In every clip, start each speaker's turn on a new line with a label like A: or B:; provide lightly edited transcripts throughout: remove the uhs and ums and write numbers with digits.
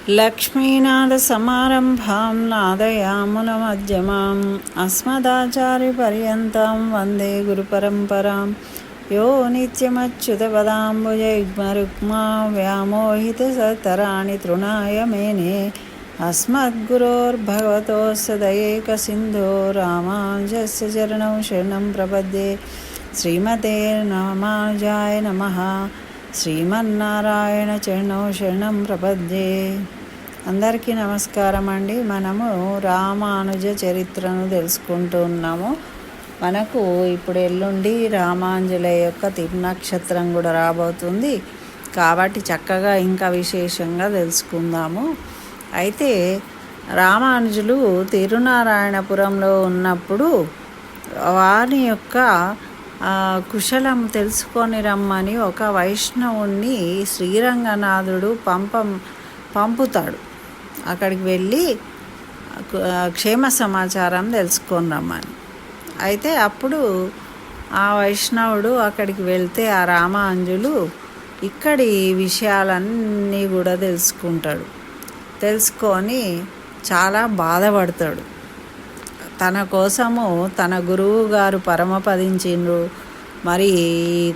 A: లక్ష్మీనాథసమారంభాం నాదయామునమధ్యమాం అస్మదాచార్యపర్యంతం వందే గురుపరంపరాం యో నిత్యమచ్యుతపదాంబుజయుగ్మరుక్మా వ్యామోహితసతరాణి తృణాయ మేనే అస్మద్గురోర్భగవతోస్య దయైకసిన్ధో రామానుజస్య చరణౌ శరణం ప్రపద్యే. శ్రీమతే రామానుజాయ నమః. శ్రీమన్నారాయణ చరణౌ శరణం ప్రపద్యే. అందరికీ నమస్కారం అండి. మనము రామానుజ చరిత్రను తెలుసుకుంటూ ఉన్నాము. మనకు ఇప్పుడు ఎల్లుండి రామాంజనేయ యొక్క తిరునక్షత్రం కూడా రాబోతుంది కాబట్టి చక్కగా ఇంకా విశేషంగా తెలుసుకుందాము. అయితే రామానుజులు తిరునారాయణపురంలో ఉన్నప్పుడు వారి యొక్క కుశలం తెలుసుకొని రమ్మని ఒక వైష్ణవుణ్ణి శ్రీరంగనాథుడు పంపుతాడు. అక్కడికి వెళ్ళి క్షేమ సమాచారం తెలుసుకొని రమ్మని. అయితే అప్పుడు ఆ వైష్ణవుడు అక్కడికి వెళ్తే ఆ రామానుజులు ఇక్కడి విషయాలన్నీ కూడా తెలుసుకొని చాలా బాధపడతాడు. తన కోసము తన గురువు గారు పరమపదించిండ్రు, మరి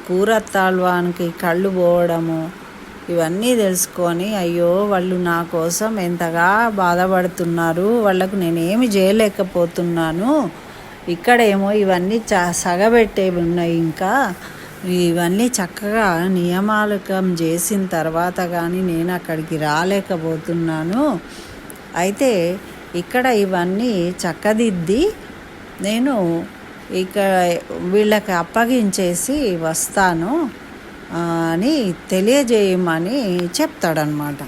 A: కూరత్తాళ్వానికి కళ్ళు పోవడము ఇవన్నీ తెలుసుకొని అయ్యో వాళ్ళు నా కోసం ఎంతగా బాధపడుతున్నారు, వాళ్ళకు నేనేమి చేయలేకపోతున్నాను, ఇక్కడేమో ఇవన్నీ సగబెట్టేవి ఉన్నాయి, ఇంకా ఇవన్నీ చక్కగా నియమాలకం చేసిన తర్వాత కానీ నేను అక్కడికి రాలేకపోతున్నాను. అయితే ఇక్కడ ఇవన్నీ చక్కదిద్ది నేను ఇక్కడ వీళ్ళకి అప్పగించేసి వస్తాను అని తెలియజేయమని చెప్తాడనమాట.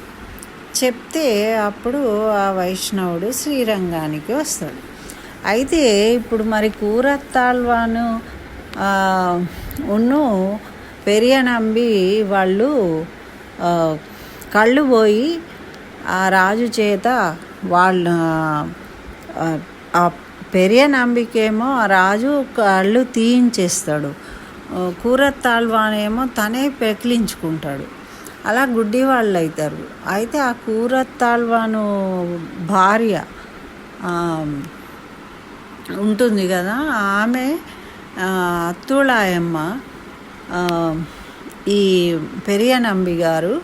A: చెప్తే అప్పుడు ఆ వైష్ణవుడు శ్రీరంగానికి వస్తాడు. అయితే ఇప్పుడు మరి కూరత్తాళ్వాను ఉన్ను పెరియనంబి వాళ్ళు కళ్ళు పోయి ఆ రాజు చేత వాళ్ళ ఆ పెరియనంబికేమో ఆ రాజు కళ్ళు తీయించేస్తాడు, కూరత్తాళ్వానేమో తనే పెకిలించుకుంటాడు. అలా గుడ్డి వాళ్ళు అవుతారు. అయితే ఆ కూరత్తాళ్వాను భార్య ఉంటుంది కదా, ఆమె అత్తుళాయమ్మ, ఈ పెరియనంబి గారు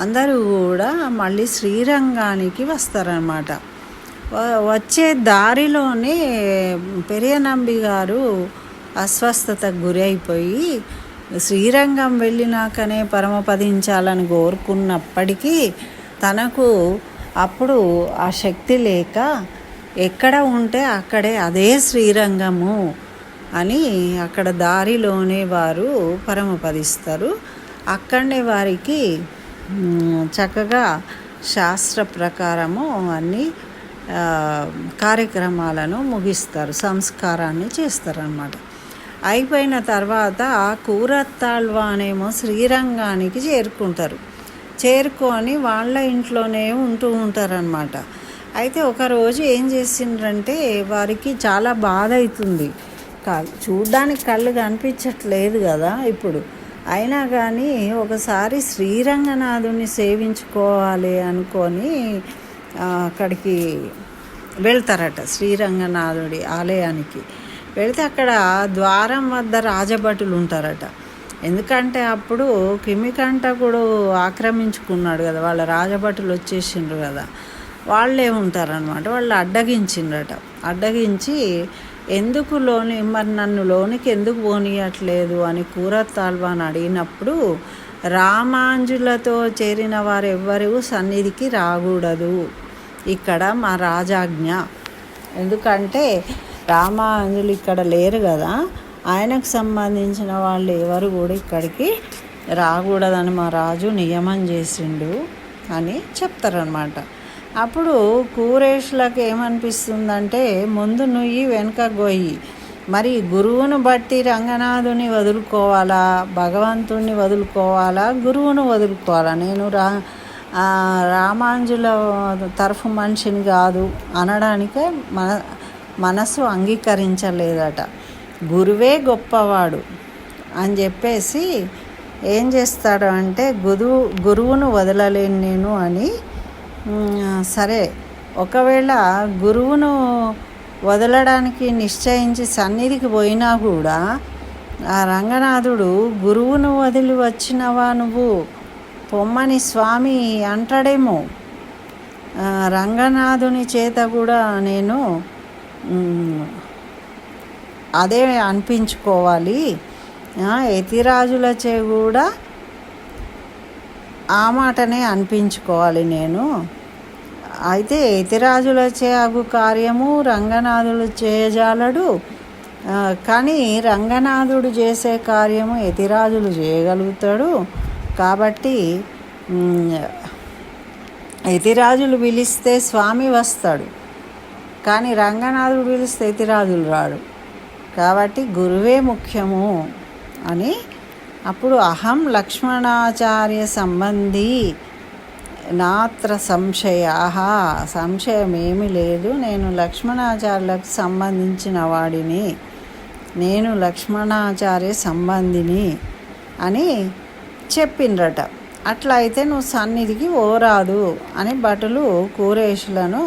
A: అందరూ కూడా మళ్ళీ శ్రీరంగానికి వస్తారనమాట. వచ్చే దారిలోనే పెరియనంబి గారు అస్వస్థతకు గురి అయిపోయి శ్రీరంగం వెళ్ళినాకనే పరమపదించాలని కోరుకున్నప్పటికీ తనకు అప్పుడు ఆ శక్తి లేక ఎక్కడ ఉంటే అక్కడే అదే శ్రీరంగము అని అక్కడ దారిలోనే వారు పరమపదిస్తారు. అక్కడనే వారికి చక్కగా శాస్త్ర ప్రకారము అన్ని కార్యక్రమాలను ముగిస్తారు, సంస్కారాన్ని చేస్తారన్నమాట. అయిపోయిన తర్వాత కూరత్తాళ్వానేమో శ్రీరంగానికి చేరుకొని వాళ్ళ ఇంట్లోనే ఉంటూ ఉంటారనమాట. అయితే ఒకరోజు ఏం చేసిండ్రంటే వారికి చాలా బాధ అవుతుంది. చూడ్డానికి కళ్ళు కనిపించట్లేదు కదా ఇప్పుడు, అయినా కానీ ఒకసారి శ్రీరంగనాథుని సేవించుకోవాలి అనుకొని అక్కడికి వెళ్తారట, శ్రీరంగనాథుడి ఆలయానికి వెళితే అక్కడ ద్వారం వద్ద రాజభటులు ఉంటారట. ఎందుకంటే అప్పుడు కిమికంటకుడు ఆక్రమించుకున్నాడు కదా, వాళ్ళ రాజభటులు వచ్చేసిండ్రు కదా, వాళ్ళే ఉంటారనమాట. వాళ్ళు అడ్డగించి ఎందుకు మరి నన్ను లోనికి ఎందుకు పోనీయట్లేదు అని కూరత్తాళ్వాన్ అడిగినప్పుడు రామాంజులతో చేరిన వారెవ్వరూ సన్నిధికి రాకూడదు, ఇక్కడ మా రాజాజ్ఞ. ఎందుకంటే రామాంజులు ఇక్కడ లేరు కదా, ఆయనకు సంబంధించిన వాళ్ళు ఎవరు కూడా ఇక్కడికి రాకూడదని మా రాజు నియమం చేసిండు అని చెప్తారనమాట. అప్పుడు కూరేష్లకు ఏమనిపిస్తుందంటే ముందు నుయ్యి వెనుక గొయ్యి, మరి గురువును బట్టి రంగనాథుని వదులుకోవాలా, భగవంతుణ్ణి వదులుకోవాలా, గురువును వదులుకోవాలా, నేను రామాంజుల తరఫు మనిషిని కాదు అనడానికే మనసు అంగీకరించలేదట. గురువే గొప్పవాడు అని చెప్పేసి ఏం చేస్తాడు అంటే గురువును వదలలేను నేను అని సరే, ఒకవేళ గురువును వదలడానికి నిశ్చయించి సన్నిధికి పోయినా కూడా ఆ రంగనాథుడు గురువును వదిలి వచ్చినవా నువ్వు పొమ్మని స్వామి అంటాడేమో. రంగనాథుని చేత కూడా నేను అదే అనిపించుకోవాలి, యతిరాజులచే కూడా ఆ మాటనే అనిపించుకోవాలి నేను. అయితే యతిరాజులచే అగు కార్యము రంగనాథుడు చేయజాలడు, కానీ రంగనాథుడు చేసే కార్యము యతిరాజులు చేయగలుగుతాడు. కాబట్టి యతిరాజులు పిలిస్తే స్వామి వస్తాడు, కానీ రంగనాథుడు పిలిస్తే యతిరాజులు రాడు. కాబట్టి గురువే ముఖ్యము అని అప్పుడు అహం లక్ష్మణాచార్య సంబంధి నాత్ర సంశయం ఏమీ లేదు, నేను లక్ష్మణాచార్యులకు సంబంధించిన వాడిని, నేను లక్ష్మణాచార్య సంబంధిని అని చెప్పిండ్రట. అట్లా అయితే నువ్వు సన్నిధికి ఓరాదు అని భటులు కూరేషులను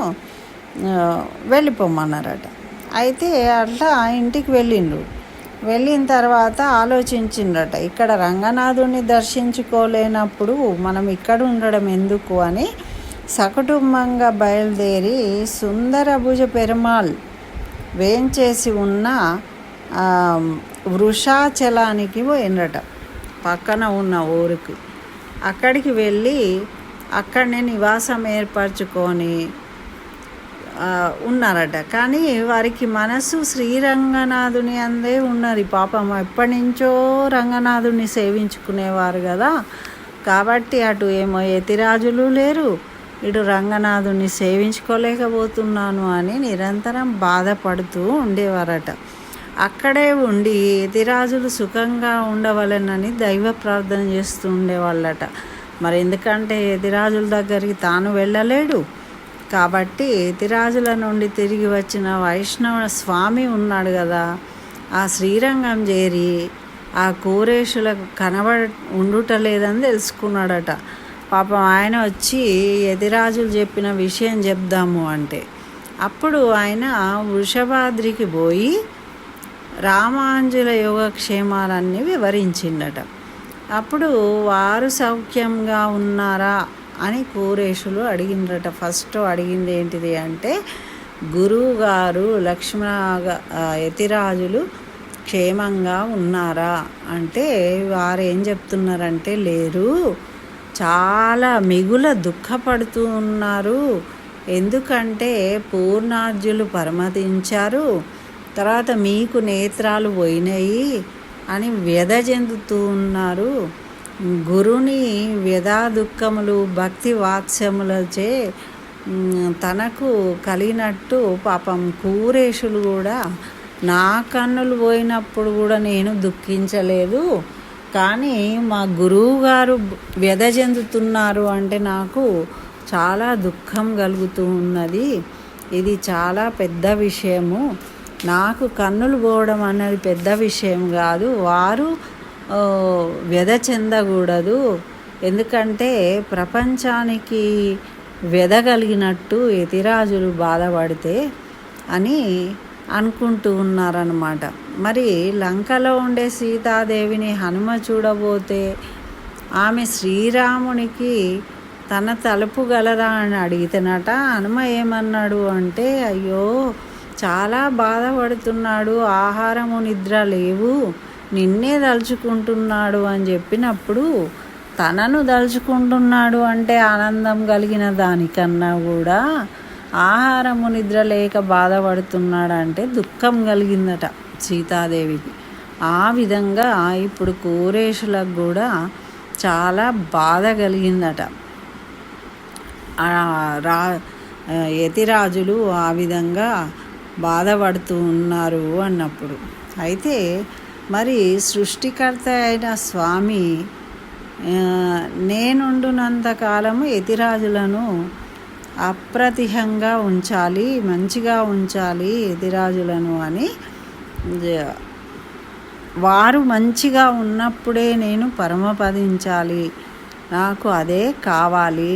A: వెళ్ళిపోమన్నారట. అయితే అట్లా ఇంటికి వెళ్ళిండ్రు. వెళ్ళిన తర్వాత ఆలోచించిండ్రట, ఇక్కడ రంగనాథుడిని దర్శించుకోలేనప్పుడు మనం ఇక్కడ ఉండడం ఎందుకు అని సకుటుంబంగా బయలుదేరి సుందరభుజ పెరుమాళ్ వేంచేసి ఉన్న వృషాచలానికి పోయిండ్రట, పక్కన ఉన్న ఊరికి. అక్కడికి వెళ్ళి అక్కడనే నివాసం ఏర్పరచుకొని ఉన్నారట. కానీ వారికి మనసు శ్రీరంగనాథుని అందే ఉన్నది. పాపం ఎప్పటి నుంచో రంగనాథుని సేవించుకునేవారు కదా, కాబట్టి అటు ఏమో యతిరాజులు లేరు, ఇటు రంగనాథుని సేవించుకోలేకపోతున్నాను అని నిరంతరం బాధపడుతూ ఉండేవారట. అక్కడే ఉండి యతిరాజులు సుఖంగా ఉండవలెనని దైవ ప్రార్థన చేస్తూ ఉండేవాళ్ళట. మరి ఎందుకంటే యతిరాజుల దగ్గరికి తాను వెళ్ళలేడు కాబట్టి యతిరాజుల నుండి తిరిగి వచ్చిన వైష్ణవ స్వామి ఉన్నాడు కదా, ఆ శ్రీరంగం చేరి ఆ కూరేషులకు ఉండుటలేదని తెలుసుకున్నాడట. పాపం ఆయన వచ్చి యతిరాజులు చెప్పిన విషయం చెప్దాము అంటే అప్పుడు ఆయన వృషభాద్రికి పోయి రామాంజుల యోగక్షేమాలన్నీ వివరించిండట. అప్పుడు వారు సౌఖ్యంగా ఉన్నారా అని కూరేషులు అడిగిండ్రట. ఫస్ట్ అడిగింది ఏంటిది అంటే, గురువుగారు యతిరాజులు క్షేమంగా ఉన్నారా అంటే వారు ఏం చెప్తున్నారంటే, లేరు, చాలా మిగుల దుఃఖపడుతూ ఉన్నారు. ఎందుకంటే పూర్ణార్జులు పరమతించారు, తర్వాత మీకు నేత్రాలు పోయినాయి అని వ్యధ చెందుతూ ఉన్నారు. గురుని వ్యధా దుఃఖములు భక్తి వాత్స్యములచే తనకు కలిగినట్టు పాపం కూరేషులు కూడా నా కన్నులు పోయినప్పుడు కూడా నేను దుఃఖించలేదు, కానీ మా గురువు గారు వ్యధ చెందుతున్నారు అంటే నాకు చాలా దుఃఖం కలుగుతూ ఉన్నది. ఇది చాలా పెద్ద విషయము, నాకు కన్నులు పోవడం అన్నది పెద్ద విషయం కాదు, వారు వ్యధ చెందకూడదు, ఎందుకంటే ప్రపంచానికి వ్యధ కలిగినట్టు యతిరాజులు బాధపడితే అని అనుకుంటూ ఉన్నారన్నమాట. మరి లంకలో ఉండే సీతాదేవిని హనుమ చూడబోతే ఆమె శ్రీరామునికి తన తలుపు గలరా అని అడిగితేనట. హనుమ ఏమన్నాడు అంటే, అయ్యో చాలా బాధపడుతున్నాడు, ఆహారము నిద్ర లేవు, నిన్నే దలుచుకుంటున్నాడు అని చెప్పినప్పుడు, తనను దలుచుకుంటున్నాడు అంటే ఆనందం కలిగిన దానికన్నా కూడా ఆహారము నిద్ర లేక బాధపడుతున్నాడు అంటే దుఃఖం కలిగిందట సీతాదేవికి. ఆ విధంగా ఇప్పుడు కూరేషులకు కూడా చాలా బాధ కలిగిందట. యతిరాజులు ఆ విధంగా బాధపడుతూ ఉన్నారు అన్నప్పుడు. అయితే మరి సృష్టికర్త అయిన స్వామి నేనుండునంతకాలము యతిరాజులను అప్రతిహంగా ఉంచాలి, మంచిగా ఉంచాలి యతిరాజులను అని, వారు మంచిగా ఉన్నప్పుడే నేను పరమపదించాలి, నాకు అదే కావాలి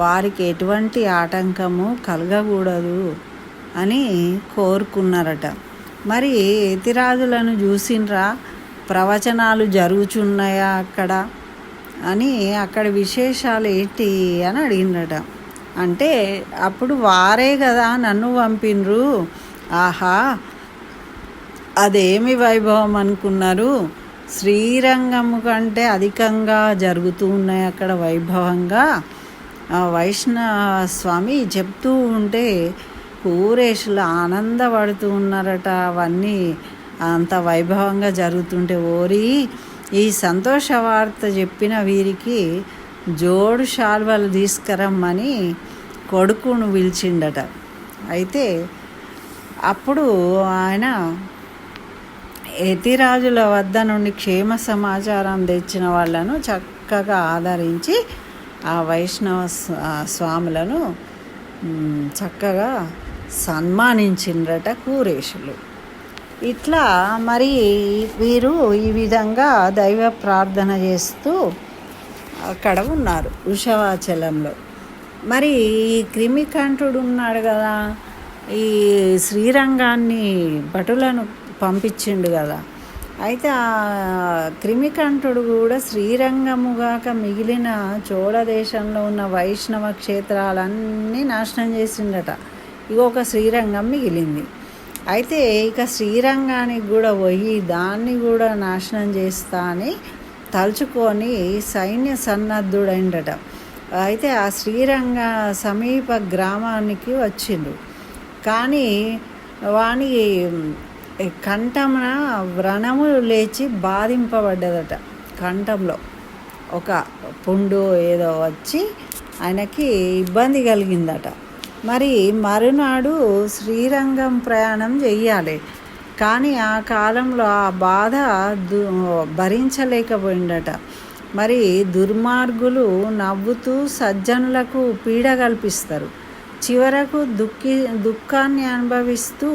A: వారికి ఎటువంటి ఆటంకము కలగకూడదు అని కోరుకున్నారట. మరి యతిరాజులను చూసిండ్రా, ప్రవచనాలు జరుగుచున్నాయా అక్కడ అని, అక్కడ విశేషాలు ఏంటి అని అడిగినట. అంటే అప్పుడు వారే కదా నన్ను పంపినరు, ఆహా అదేమి వైభవం అనుకున్నారు, శ్రీరంగము కంటే అధికంగా జరుగుతూ ఉన్నాయి అక్కడ వైభవంగా. వైష్ణవ స్వామి చెప్తూ ఉంటే కూరేషులు ఆనందపడుతూ ఉన్నారట. అవన్నీ అంత వైభవంగా జరుగుతుంటే, ఓరి ఈ సంతోష వార్త చెప్పిన వీరికి జోడు శాల్వలు తీసుకురమ్మని కొడుకును పిలిచిండట. అయితే అప్పుడు ఆయన యతిరాజుల వద్ద నుండి క్షేమ సమాచారం తెచ్చిన వాళ్ళను చక్కగా ఆదరించి ఆ వైష్ణవ స్వాములను చక్కగా సన్మానించిండ్రట కూరేషులు. ఇట్లా మరి వీరు ఈ విధంగా దైవ ప్రార్థన చేస్తూ అక్కడ ఉన్నారు వృషభాచలంలో. మరి ఈ క్రిమికంఠుడు ఉన్నాడు కదా, ఈ శ్రీరంగాన్ని భటులను పంపించిండు కదా. అయితే ఆ క్రిమికంఠుడు కూడా శ్రీరంగముగాక మిగిలిన చోళ దేశంలో ఉన్న వైష్ణవ క్షేత్రాలన్నీ నాశనం చేసిండట. ఇక ఒక శ్రీరంగం మిగిలింది. అయితే ఇక శ్రీరంగానికి కూడా పోయి దాన్ని కూడా నాశనం చేస్తా అని తలుచుకొని సైన్య సన్నద్ధుడైండట. అయితే ఆ శ్రీరంగ సమీప గ్రామానికి వచ్చిండు. కానీ వాని కంఠమున వ్రణములు లేచి బాధింపబడ్డదట. కంఠంలో ఒక పుండు ఏదో వచ్చి ఆయనకి ఇబ్బంది కలిగిందట. మరి మరునాడు శ్రీరంగం ప్రయాణం చెయ్యాలి. కానీ ఆ కాలంలో ఆ బాధ భరించలేకపోయిందట. మరి దుర్మార్గులు నవ్వుతూ సజ్జనులకు పీడ కల్పిస్తారు. చివరకు దుఃఖాన్ని అనుభవిస్తూ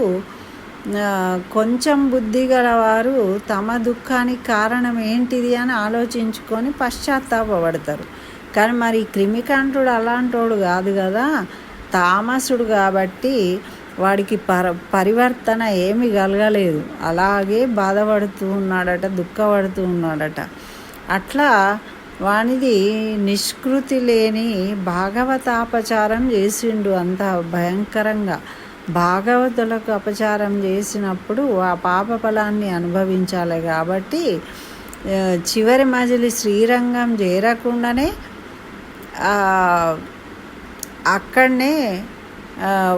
A: కొంచెం బుద్ధి గలవారు తమ దుఃఖానికి కారణం ఏంటిది అని ఆలోచించుకొని పశ్చాత్తాపడతారు. కానీ మరి క్రిమికంఠుడు అలాంటోడు కాదు కదా, తామసుడు కాబట్టి వాడికి పరివర్తన ఏమీ కలగలేదు. అలాగే బాధపడుతూ ఉన్నాడట, దుఃఖపడుతూ ఉన్నాడట. అట్లా వానిది నిష్కృతి లేని భాగవతాపచారం చేసిండు. అంత భయంకరంగా భాగవతులకు అపచారం చేసినప్పుడు ఆ పాప ఫలాన్ని అనుభవించాలి. కాబట్టి చివరి మజిలి శ్రీరంగం చేరకుండానే అక్కడనే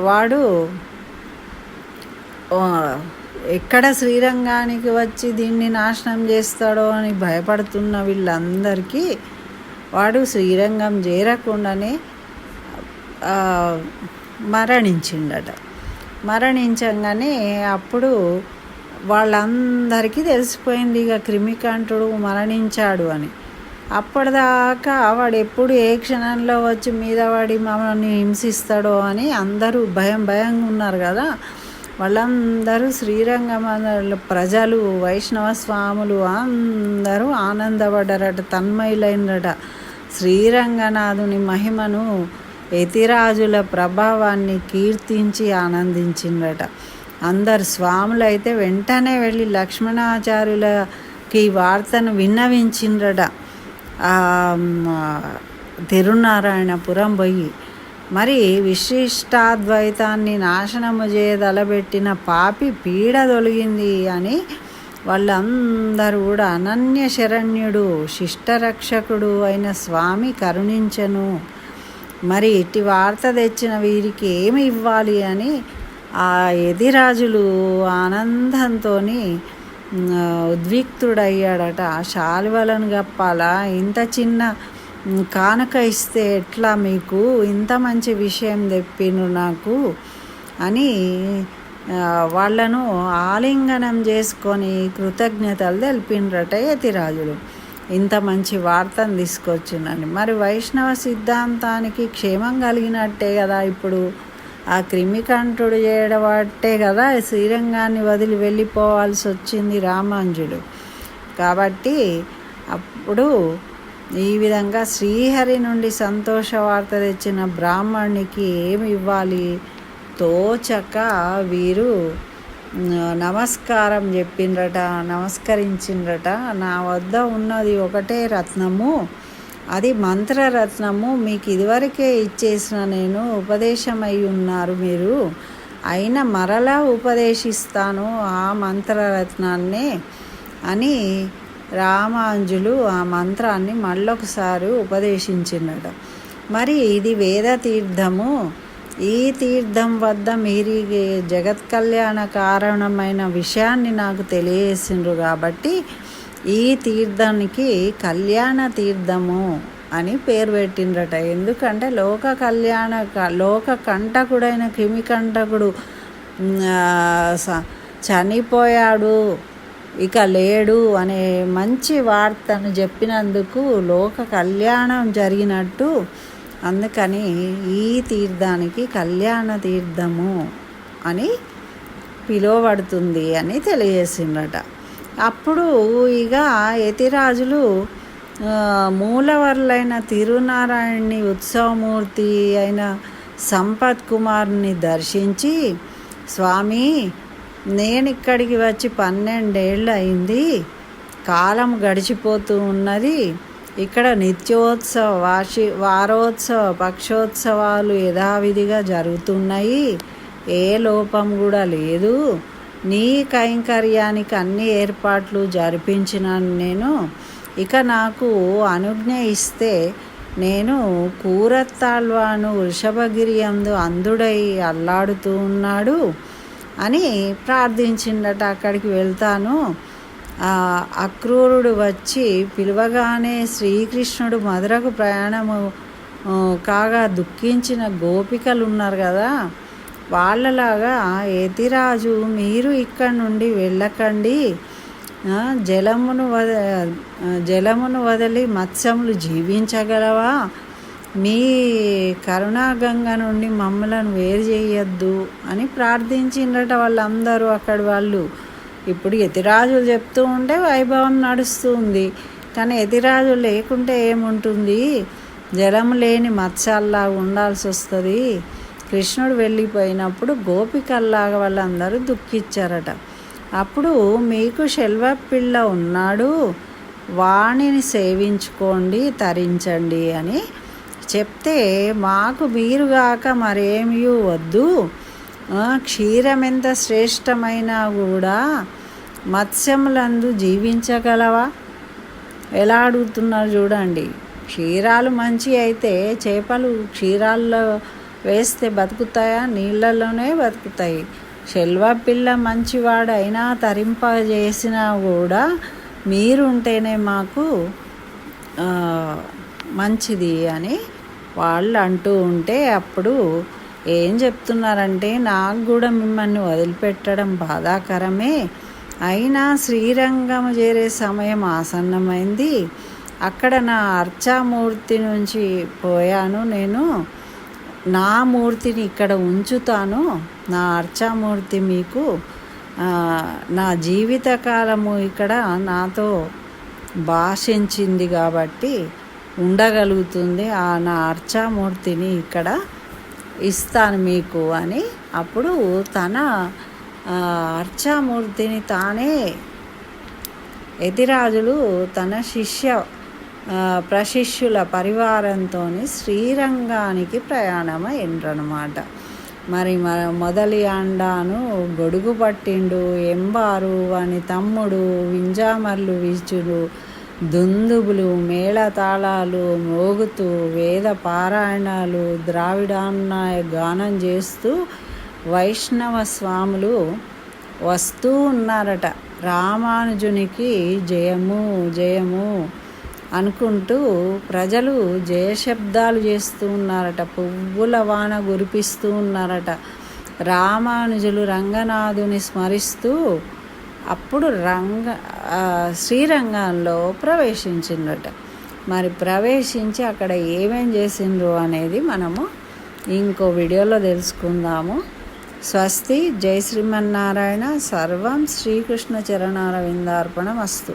A: వాడు ఎక్కడ శ్రీరంగానికి వచ్చి దీన్ని నాశనం చేస్తాడో అని భయపడుతున్న వీళ్ళందరికీ వాడు శ్రీరంగం చేరకుండానే మరణించిండట. మరణించగానే అప్పుడు వాళ్ళందరికీ తెలిసిపోయింది ఇక క్రిమికంఠుడు మరణించాడు అని. అప్పటిదాకా వాడు ఎప్పుడు ఏ క్షణంలో వచ్చి మీద వాడి మమ్మల్ని హింసిస్తాడో అని అందరూ భయంగా ఉన్నారు కదా. వాళ్ళందరూ శ్రీరంగం ప్రజలు, వైష్ణవ స్వాములు అందరూ ఆనందపడ్డారట, తన్మయులైనరట. శ్రీరంగనాథుని మహిమను, యతిరాజుల ప్రభావాన్ని కీర్తించి ఆనందించిందట. అందరు స్వాములైతే వెంటనే వెళ్ళి లక్ష్మణాచార్యులకి వార్తను విన్నవించిండ్రట. తిరునారాయణపురం పోయి మరి విశిష్టాద్వైతాన్ని నాశనము చేయదలబెట్టిన పాపి పీడ తొలగింది అని వాళ్ళందరూ కూడా అనన్య శరణ్యుడు, శిష్టరక్షకుడు అయిన స్వామి కరుణించను. మరి ఇట్టి వార్త తెచ్చిన వీరికి ఏమి ఇవ్వాలి అని ఆ యతిరాజులు ఆనందంతో ఉద్విక్తుడయ్యాడట. ఆ శాలువలను కప్పాలా, ఇంత చిన్న కానుక ఇస్తే ఎట్లా, మీకు ఇంత మంచి విషయం తెప్పిను నాకు అని వాళ్ళను ఆలింగనం చేసుకొని కృతజ్ఞతలు తెలిపిండ్రట యతిరాజులు. ఇంత మంచి వార్తను తీసుకొచ్చిందని. మరి వైష్ణవ సిద్ధాంతానికి క్షేమం కలిగినట్టే కదా. ఇప్పుడు ఆ క్రిమికంఠుడు చేయడబట్టే కదా శ్రీరంగాన్ని వదిలి వెళ్ళిపోవాల్సి వచ్చింది రామాంజుడు. కాబట్టి అప్పుడు ఈ విధంగా శ్రీహరి నుండి సంతోష వార్త తెచ్చిన బ్రాహ్మణునికి ఏమి ఇవ్వాలి తోచక వీరు నమస్కారం చెప్పిండ్రట, నమస్కరించిండ్రట. నా వద్ద ఉన్నది ఒకటే రత్నము, అది మంత్రరత్నము. మీకు ఇదివరకే ఇచ్చేసిన నేను, ఉపదేశమై ఉన్నారు మీరు, అయినా మరలా ఉపదేశిస్తాను ఆ మంత్రరత్నాన్నే అని రామాంజులు ఆ మంత్రాన్ని మళ్ళొకసారి ఉపదేశించినట. మరి ఇది వేద తీర్థము, ఈ తీర్థం వద్ద మీరు జగత్ కళ్యాణ కారణమైన విషయాన్ని నాకు తెలియజేసిండ్రు కాబట్టి ఈ తీర్థానికి కళ్యాణ తీర్థము అని పేరు పెట్టిండ్రట. ఎందుకంటే లోక కంటకుడైన క్రిమికంటకుడు చనిపోయాడు, ఇక లేడు అనే మంచి వార్తను చెప్పినందుకు లోక కళ్యాణం జరిగినట్టు, అందుకని ఈ తీర్థానికి కళ్యాణ తీర్థము అని పిలువబడుతుంది అని తెలియజేసిందట. అప్పుడు ఇక యతిరాజులు మూలవర్లైన తిరునారాయణని ఉత్సవమూర్తి అయిన సంపత్ కుమార్ని దర్శించి, స్వామి నేను ఇక్కడికి వచ్చి 12 ఏళ్ళు అయింది, కాలం గడిచిపోతూ ఉన్నది, ఇక్కడ నిత్యోత్సవ వారోత్సవ పక్షోత్సవాలు యథావిధిగా జరుగుతున్నాయి, ఏ లోపం కూడా లేదు, నీ కైంకర్యానికి అన్ని ఏర్పాట్లు జరిపించినాను నేను, ఇక నాకు అనుజ్ఞ ఇస్తే నేను కూరత్తాళ్వాను వృషభగిరి యందు అంధుడై అల్లాడుతూ ఉన్నాడు అని ప్రార్థించిందట. అక్కడికి వెళ్తాను. అక్రూరుడు వచ్చి పిలవగానే శ్రీకృష్ణుడు మధురకు ప్రయాణము కాగా దుఃఖించిన గోపికలు ఉన్నారు కదా, వాళ్ళలాగా యతిరాజు మీరు ఇక్కడి నుండి వెళ్ళకండి, జలమును వదిలి మత్స్యములు జీవించగలవా, మీ కరుణాగంగ నుండి మమ్మలను వేరు చేయొద్దు అని ప్రార్థించిండ్రట వాళ్ళందరూ అక్కడి వాళ్ళు. ఇప్పుడు యతిరాజులు చెప్తూ ఉంటే వైభవం నడుస్తుంది, కానీ యతిరాజు లేకుంటే ఏముంటుంది, జలం లేని మత్స్యాల్లాగా ఉండాల్సి వస్తుంది. కృష్ణుడు వెళ్ళిపోయినప్పుడు గోపికల్లాగా వాళ్ళందరూ దుఃఖించారట. అప్పుడు మీకు శెల్వపిల్ల ఉన్నాడు, వాణిని సేవించుకోండి, తరించండి అని చెప్తే, మాకు మీరుగాక మరేమీ వద్దు, క్షీరమెంత శ్రేష్టమైనా కూడా మత్స్యములందు జీవించగలవా, ఎలా అడుగుతున్నారు చూడండి. క్షీరాలు మంచి అయితే చేపలు క్షీరాల్లో వేస్తే బతుకుతాయా, నీళ్ళలోనే బతుకుతాయి. శెల్వపిల్ల మంచివాడు అయినా తరింపజేసినా కూడా మీరుంటేనే మాకు మంచిది అని వాళ్ళు అంటూ ఉంటే, అప్పుడు ఏం చెప్తున్నారంటే, నాకు కూడా మిమ్మల్ని వదిలిపెట్టడం బాధాకరమే, అయినా శ్రీరంగము చేరే సమయం ఆసన్నమైంది, అక్కడ నా అర్చామూర్తి నుంచి పోయాను, నేను నా మూర్తిని ఇక్కడ ఉంచుతాను, నా అర్చామూర్తి మీకు నా జీవితకాలము ఇక్కడ నాతో భాషించింది కాబట్టి ఉండగలుగుతుంది, నా అర్చామూర్తిని ఇక్కడ ఇస్తాను మీకు అని. అప్పుడు తన అర్చామూర్తిని తానే యతిరాజులు తన ప్రశిష్యుల పరివారంతో శ్రీరంగానికి ప్రయాణమైండ్రనమాట. మరి మొదలి అండాను గొడుగు పట్టిండు, ఎంబారు అని తమ్ముడు వింజామర్లు వీచుడు, దుందుబులు మేళతాళాలు మోగుతూ వేద పారాయణాలు ద్రావిడాన్నాయ గానం చేస్తూ వైష్ణవ స్వాములు వస్తూ ఉన్నారట. రామానుజునికి జయము జయము అనుకుంటూ ప్రజలు జయశబ్దాలు చేస్తూ ఉన్నారట, పువ్వుల వాన కురిపిస్తూ ఉన్నారట. రామానుజులు రంగనాథుని స్మరిస్తూ అప్పుడు శ్రీరంగంలో ప్రవేశించిందట. మరి ప్రవేశించి అక్కడ ఏమేం చేసిండ్రు అనేది మనము ఇంకో వీడియోలో తెలుసుకుందాము. స్వస్తి. జై శ్రీమన్నారాయణ. సర్వం శ్రీకృష్ణ చరణారవిందార్పణమస్తు.